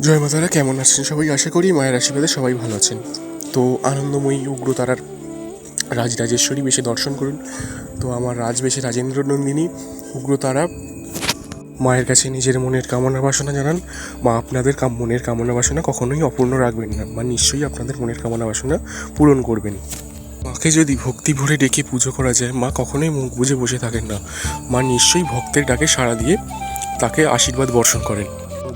জয় মাতারা, কেমন আছেন সবাই? আশা করি মায়ের আশীর্বাদে সবাই ভালো আছেন। তো আনন্দময়ী উগ্রতারার রাজরাজেশ্বরী বেশে দর্শন করুন। তো আমার রাজবেশে রাজেন্দ্র নন্দিনী উগ্রতারা মায়ের কাছে নিজের মনের কামনা বাসনা জানান। মা আপনাদের মনের কামনা বাসনা কখনোই অপূর্ণ রাখবেন না, মা নিশ্চয়ই আপনাদের মনের কামনা বাসনা পূরণ করবেন। মাকে যদি ভক্তি ভরে ডেকে পুজো করা যায়, মা কখনোই মুখ বুজে বসে থাকেন না। মা নিশ্চয়ই ভক্তের ডাকে সাড়া দিয়ে তাকে আশীর্বাদ বর্ষণ করেন।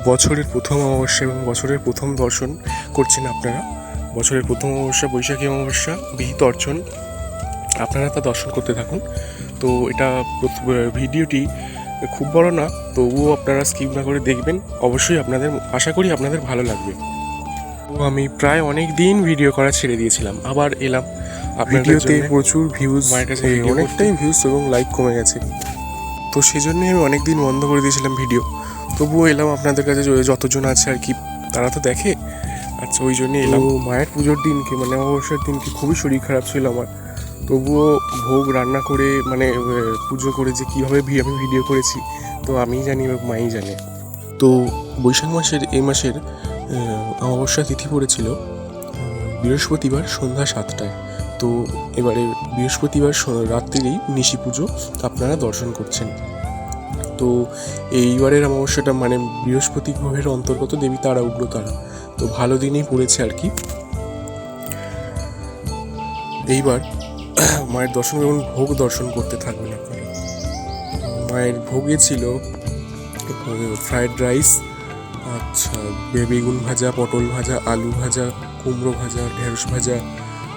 বছরের প্রথম অমাবস্যা এবং বছরের প্রথম দর্শন করছেন আপনারা। বছরের প্রথম অমাবস্যা বৈশাখী অমাবস্যা বিহিত অর্চন, আপনারা তা দর্শন করতে থাকুন। তো এটা ভিডিওটি খুব বড় না, তবুও আপনারা স্কিপ না করে দেখবেন। অবশ্যই আপনাদের, আশা করি আপনাদের ভালো লাগবে। তো আমি প্রায় অনেক দিন ভিডিও করা ছেড়ে দিয়েছিলাম, আবার এলাম। ভিডিওতে প্রচুর ভিউজ, মায়ের কাছে অনেকটাই ভিউজ এবং লাইক কমে গেছে। তো সেই জন্যই আমি অনেক দিন বন্ধ করে দিয়েছিলাম ভিডিও। তবুও এলাম আপনাদের কাছে, যতজন আছে আর কি তারা তো দেখে। আচ্ছা, ওই জন্যই এলাম। মায়ের পুজোর দিনকে, মানে অমাবস্যার দিনকে খুবই শরীর খারাপ ছিল আমার। তবুও ভোগ রান্না করে, মানে পুজো করে যে কীভাবে আমি ভিডিও করেছি, তো আমিই জানি, মাই জানে। তো বৈশাখ মাসের এই মাসের অমাবস্যা তিথি পড়েছিল বৃহস্পতিবার সন্ধ্যা 7টায়। তো এবারে বৃহস্পতিবার রাত্রিরেই নিশি পুজো আপনারা দর্শন করছেন। তো এইবারের অমাবস্যাটা মানে বৃহস্পতি গ্রহের অন্তর্গত দেবী তারা, উগ্রতারা, তো ভালো দিনেই পড়েছে আর কি। এইবার মায়ের দর্শন এবং ভোগ দর্শন করতে থাকবেন আপনারা। মায়ের ভোগে ছিল ফ্রায়েড রাইস, আচ্ছা, বেগুন ভাজা, পটল ভাজা, আলু ভাজা, কুমড়ো ভাজা, ঢেঁড়স ভাজা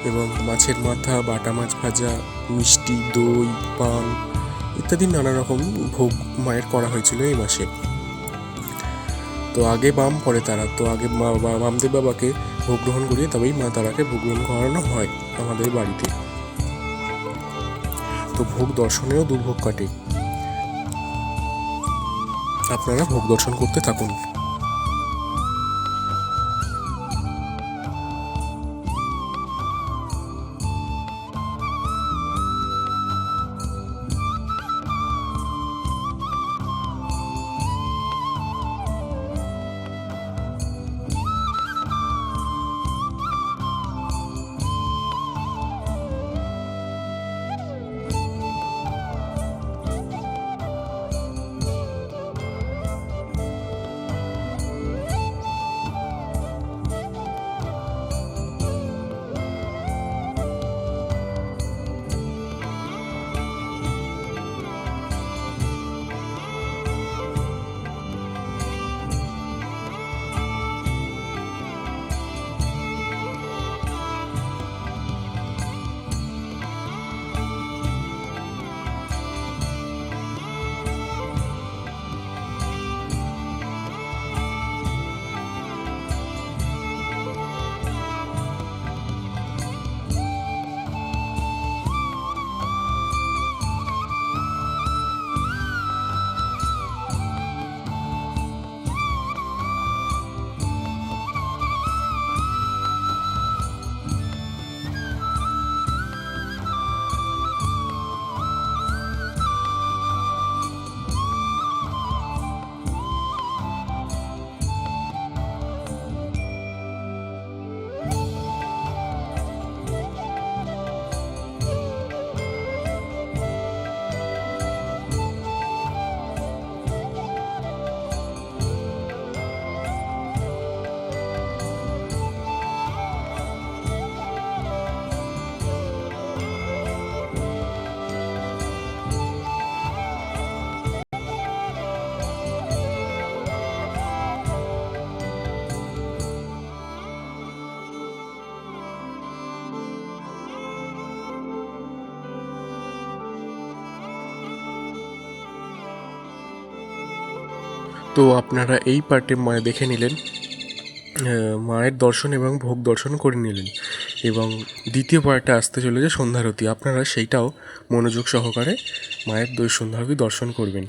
এবং মাছের মাথা, বাটা মাছ ভাজা, মিষ্টি, দই, পান ইত্যাদি নানা রকম ভোগ মায়ের করা হয়েছিল এই মাসে। তো আগে বাম পরে তারা, তো আগে বামদেব বাবাকে ভোগ গ্রহণ করিয়ে তবেই মা তারাকে ভোগ গ্রহণ করানো হয় আমাদের বাড়িতে। তো ভোগ দর্শনেও দুর্ভোগ কাটে, আপনারা ভোগ দর্শন করতে থাকুন। তো আপনারা এই পার্টে মায়ের দেখে নিলেন, মায়ের দর্শন এবং ভোগ দর্শন করে নিলেন, এবং দ্বিতীয় পার্টে আসতে চলেছে সন্ধ্যারতি। আপনারা সেইটাও মনোযোগ সহকারে মায়ের সন্ধ্যারতি দর্শন করবেন।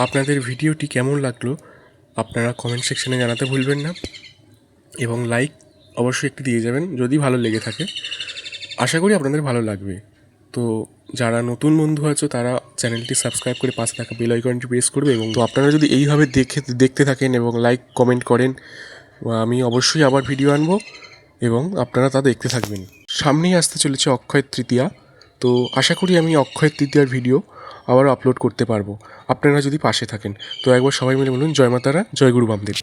আপনাদের ভিডিওটি কেমন লাগলো আপনারা কমেন্ট সেকশনে জানাতে ভুলবেন না, এবং লাইক অবশ্যই একটি দিয়ে যাবেন যদি ভালো লেগে থাকে। আশা করি আপনাদের ভালো লাগবে। তো যারা নতুন বন্ধু আছো তারা চ্যানেলটি সাবস্ক্রাইব করে পাশে থাকা বেল আইকনটি প্রেস করবে। এবং তো আপনারা যদি এইভাবে দেখতে থাকেন এবং লাইক কমেন্ট করেন, আমি অবশ্যই আবার ভিডিও আনবো এবং আপনারা তা দেখতে থাকবেন। সামনেই আসতে চলেছে অক্ষয় তৃতীয়া, তো আশা করি আমি অক্ষয় তৃতীয়ার ভিডিও আবারও আপলোড করতে পারবো আপনারা যদি পাশে থাকেন। তো একবার সবাই মিলে বলুন জয় মাতারা, জয় গুরু বামদেব।